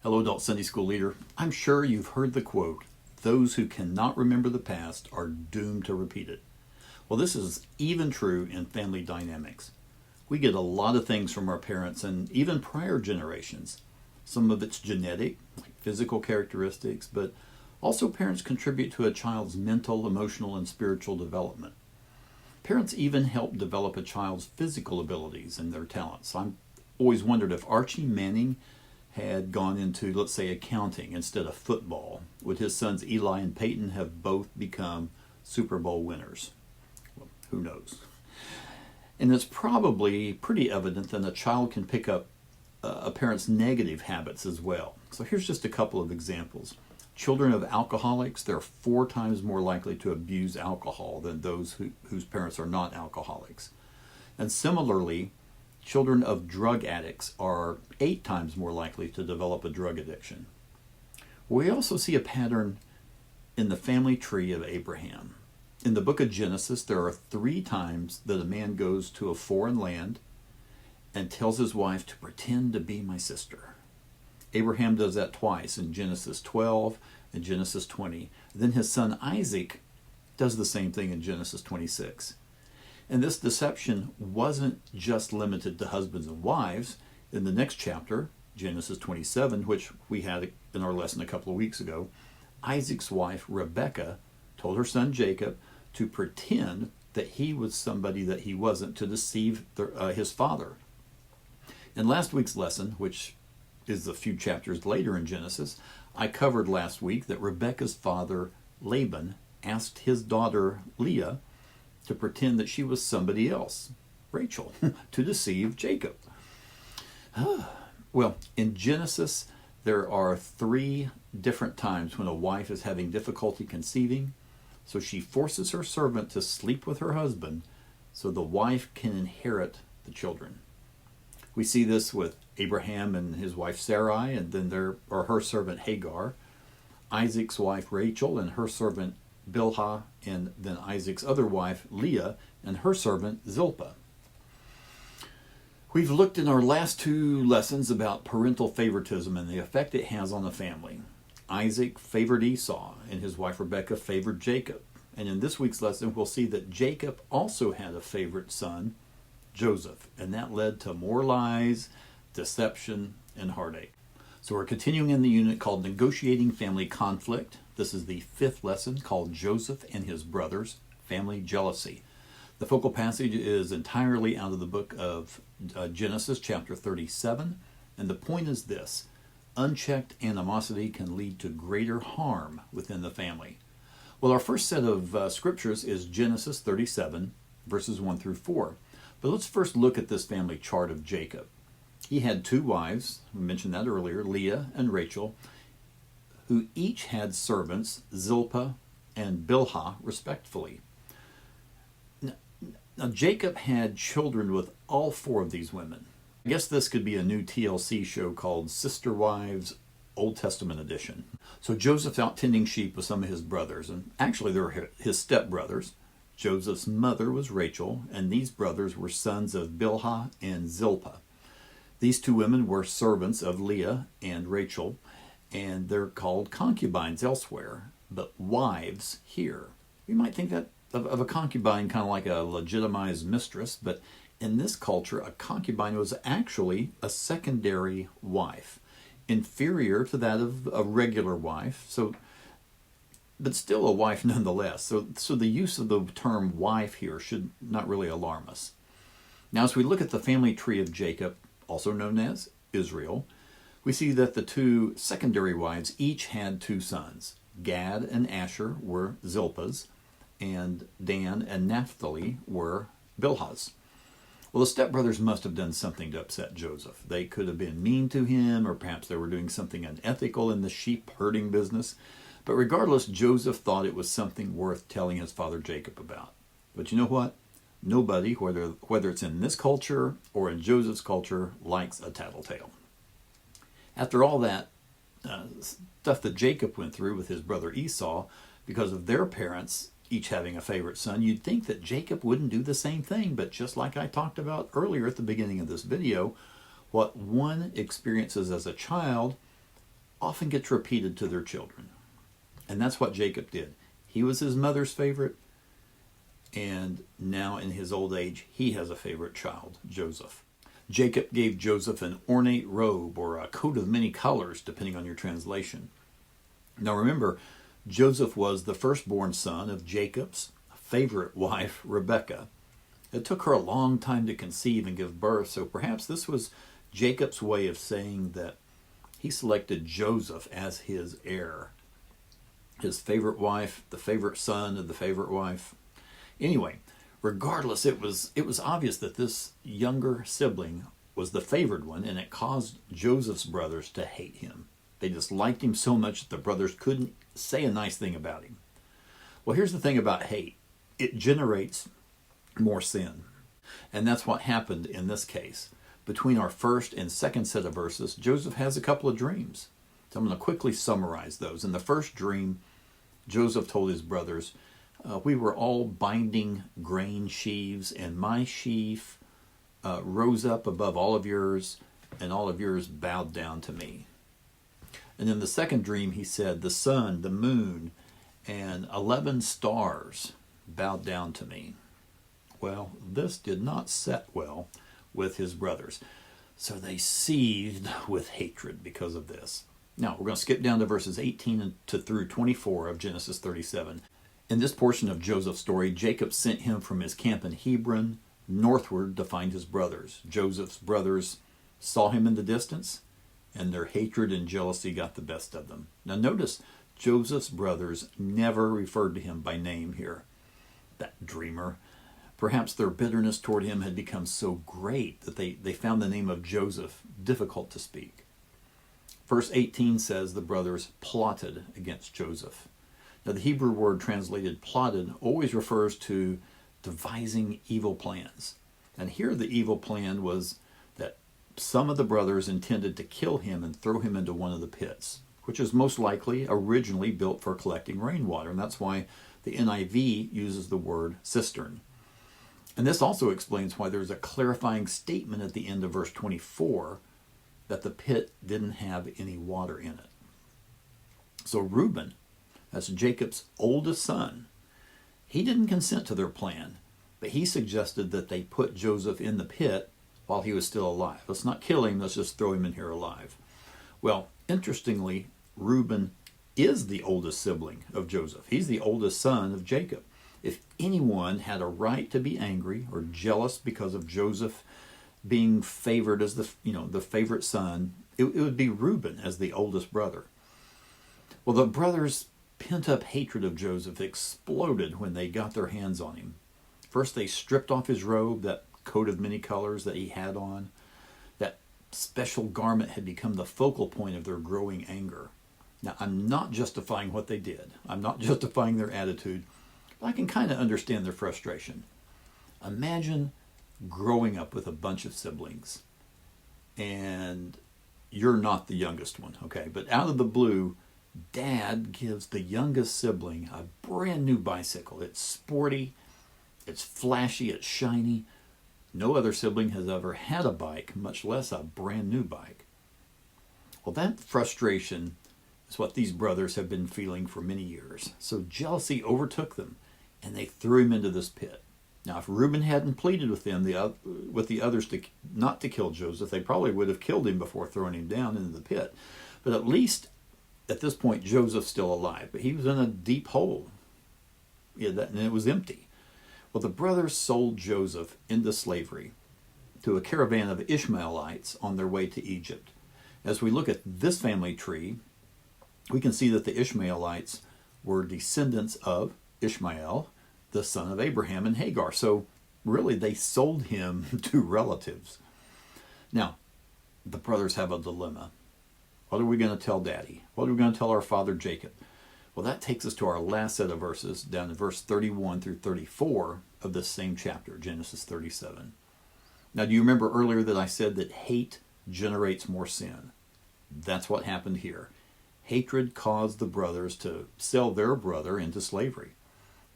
Hello, adult Sunday school leader. I'm sure you've heard the quote, "Those who cannot remember the past are doomed to repeat it." Well, this is even true in family dynamics. We get a lot of things from our parents and even prior generations. Some of it's genetic, like physical characteristics, but also parents contribute to a child's mental, emotional, and spiritual development. Parents even help develop a child's physical abilities and their talents. I've always wondered if Archie Manning had gone into, let's say, accounting instead of football, would his sons Eli and Peyton have both become Super Bowl winners? Well, who knows? And it's probably pretty evident that a child can pick up a parent's negative habits as well. So here's just a couple of examples. Children of alcoholics, they're 4 times more likely to abuse alcohol than those whose parents are not alcoholics. And similarly, children of drug addicts are 8 times more likely to develop a drug addiction. We also see a pattern in the family tree of Abraham. In the book of Genesis, there are 3 times that a man goes to a foreign land and tells his wife to pretend to be my sister. Abraham does that twice in Genesis 12 and Genesis 20. Then his son Isaac does the same thing in Genesis 26. And this deception wasn't just limited to husbands and wives. In the next chapter, Genesis 27, which we had in our lesson a couple of weeks ago, Isaac's wife, Rebekah, told her son Jacob to pretend that he was somebody that he wasn't to deceive his father. In last week's lesson, which is a few chapters later in Genesis, I covered last week that Rebekah's father, Laban, asked his daughter, Leah, to pretend that she was somebody else, Rachel, to deceive Jacob. Well, in Genesis, there are 3 different times when a wife is having difficulty conceiving, so she forces her servant to sleep with her husband so the wife can inherit the children. We see this with Abraham and his wife Sarai, and then her servant Hagar, Isaac's wife Rachel and her servant Bilhah, and then Isaac's other wife Leah and her servant Zilpah. We've looked in our last 2 lessons about parental favoritism and the effect it has on a family. Isaac favored Esau and his wife Rebekah favored Jacob. And in this week's lesson, we'll see that Jacob also had a favorite son, Joseph, and that led to more lies, deception, and heartache. So we're continuing in the unit called Negotiating Family Conflict. This is the 5th lesson called Joseph and His Brothers, Family Jealousy. The focal passage is entirely out of the book of Genesis chapter 37, and the point is this: unchecked animosity can lead to greater harm within the family. Well, our first set of scriptures is Genesis 37, verses 1 through 4. But let's first look at this family chart of Jacob. He had 2 wives, we mentioned that earlier, Leah and Rachel, who each had servants, Zilpah and Bilhah, respectively. Now, Jacob had children with all 4 of these women. I guess this could be a new TLC show called Sister Wives Old Testament Edition. So Joseph's out tending sheep with some of his brothers, and actually they were his stepbrothers. Joseph's mother was Rachel, and these brothers were sons of Bilhah and Zilpah. These 2 women were servants of Leah and Rachel, and they're called concubines elsewhere, but wives here. You might think that of a concubine kind of like a legitimized mistress, but in this culture, a concubine was actually a secondary wife, inferior to that of a regular wife, but still a wife nonetheless. So the use of the term wife here should not really alarm us. Now, as we look at the family tree of Jacob, also known as Israel, we see that the 2 secondary wives each had 2 sons. Gad and Asher were Zilpah's, and Dan and Naphtali were Bilhah's. Well, the stepbrothers must have done something to upset Joseph. They could have been mean to him, or perhaps they were doing something unethical in the sheep herding business. But regardless, Joseph thought it was something worth telling his father Jacob about. But you know what? Nobody, whether it's in this culture or in Joseph's culture, likes a tattletale. After all that stuff that Jacob went through with his brother Esau, because of their parents each having a favorite son, you'd think that Jacob wouldn't do the same thing. But just like I talked about earlier at the beginning of this video, what one experiences as a child often gets repeated to their children. And that's what Jacob did. He was his mother's favorite, and now in his old age, he has a favorite child, Joseph. Jacob gave Joseph an ornate robe or a coat of many colors, depending on your translation. Now remember, Joseph was the firstborn son of Jacob's favorite wife, Rebekah. It took her a long time to conceive and give birth, so perhaps this was Jacob's way of saying that he selected Joseph as his heir. His favorite wife, the favorite son of the favorite wife. Anyway, regardless, it was obvious that this younger sibling was the favored one, and it caused Joseph's brothers to hate him. They just liked him so much that the brothers couldn't say a nice thing about him. Well, here's the thing about hate. It generates more sin. And that's what happened in this case. Between our first and second set of verses, Joseph has a couple of dreams. So I'm going to quickly summarize those. In the first dream, Joseph told his brothers, we were all binding grain sheaves, and my sheaf rose up above all of yours, and all of yours bowed down to me. And in the second dream, he said, the sun, the moon, and 11 stars bowed down to me. Well, this did not set well with his brothers. So they seethed with hatred because of this. Now, we're going to skip down to verses 18 through 24 of Genesis 37. In this portion of Joseph's story, Jacob sent him from his camp in Hebron northward to find his brothers. Joseph's brothers saw him in the distance, and their hatred and jealousy got the best of them. Now notice, Joseph's brothers never referred to him by name here. That dreamer. Perhaps their bitterness toward him had become so great that they found the name of Joseph difficult to speak. Verse 18 says the brothers plotted against Joseph. Now the Hebrew word translated plotted always refers to devising evil plans. And here the evil plan was that some of the brothers intended to kill him and throw him into one of the pits, which is most likely originally built for collecting rainwater. And that's why the NIV uses the word cistern. And this also explains why there's a clarifying statement at the end of verse 24 that the pit didn't have any water in it. So Reuben, that's Jacob's oldest son, he didn't consent to their plan, but he suggested that they put Joseph in the pit while he was still alive. Let's not kill him, let's just throw him in here alive. Well, interestingly, Reuben is the oldest sibling of Joseph. He's the oldest son of Jacob. If anyone had a right to be angry or jealous because of Joseph being favored as the favorite son, it would be Reuben as the oldest brother. Well, the brothers' pent-up hatred of Joseph exploded when they got their hands on him. First, they stripped off his robe, that coat of many colors that he had on. That special garment had become the focal point of their growing anger. Now, I'm not justifying what they did. I'm not justifying their attitude. But I can kind of understand their frustration. Imagine growing up with a bunch of siblings, and you're not the youngest one, okay? But out of the blue, Dad gives the youngest sibling a brand new bicycle. It's sporty, it's flashy, it's shiny. No other sibling has ever had a bike, much less a brand new bike. Well, that frustration is what these brothers have been feeling for many years. So jealousy overtook them, and they threw him into this pit. Now, if Reuben hadn't pleaded with them, with the others not to kill Joseph, they probably would have killed him before throwing him down into the pit. But at least at this point, Joseph's still alive, but he was in a deep hole. And it was empty. Well, the brothers sold Joseph into slavery to a caravan of Ishmaelites on their way to Egypt. As we look at this family tree, we can see that the Ishmaelites were descendants of Ishmael, the son of Abraham and Hagar. So really, they sold him to relatives. Now, the brothers have a dilemma. What are we going to tell Daddy? What are we going to tell our father Jacob? Well, that takes us to our last set of verses, down to verse 31 through 34 of this same chapter, Genesis 37. Now, do you remember earlier that I said that hate generates more sin? That's what happened here. Hatred caused the brothers to sell their brother into slavery.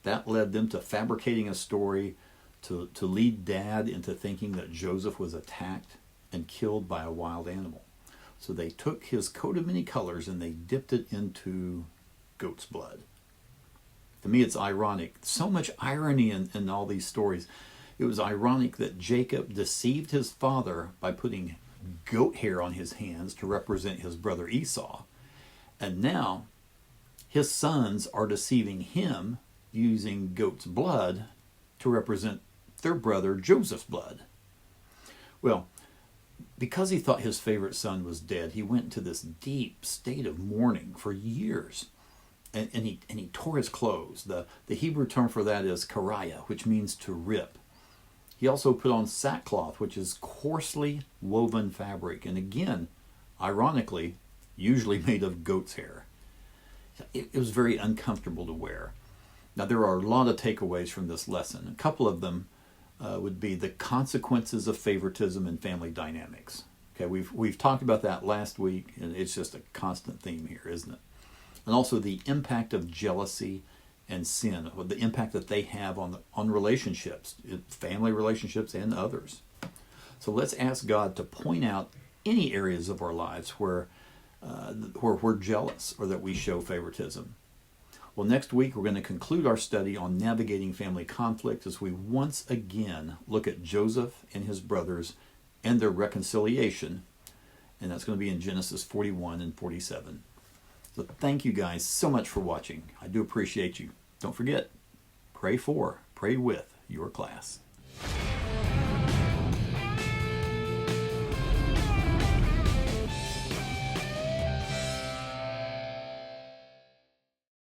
That led them to fabricating a story to lead Dad into thinking that Joseph was attacked and killed by a wild animal. So they took his coat of many colors and they dipped it into goat's blood. To me, it's ironic. So much irony in all these stories. It was ironic that Jacob deceived his father by putting goat hair on his hands to represent his brother Esau. And now his sons are deceiving him using goat's blood to represent their brother Joseph's blood. Well, because he thought his favorite son was dead, he went into this deep state of mourning for years. And he tore his clothes. The Hebrew term for that is karaya, which means to rip. He also put on sackcloth, which is coarsely woven fabric. And again, ironically, usually made of goat's hair. It was very uncomfortable to wear. Now, there are a lot of takeaways from this lesson. A couple of them would be the consequences of favoritism and family dynamics. Okay, we've talked about that last week, and it's just a constant theme here, isn't it? And also the impact of jealousy and sin, the impact that they have on relationships, family relationships and others. So let's ask God to point out any areas of our lives where we're jealous or that we show favoritism. Well, next week we're going to conclude our study on navigating family conflict as we once again look at Joseph and his brothers and their reconciliation, and that's going to be in Genesis 41 and 47. So thank you guys so much for watching. I do appreciate you. Don't forget, pray for, pray with your class.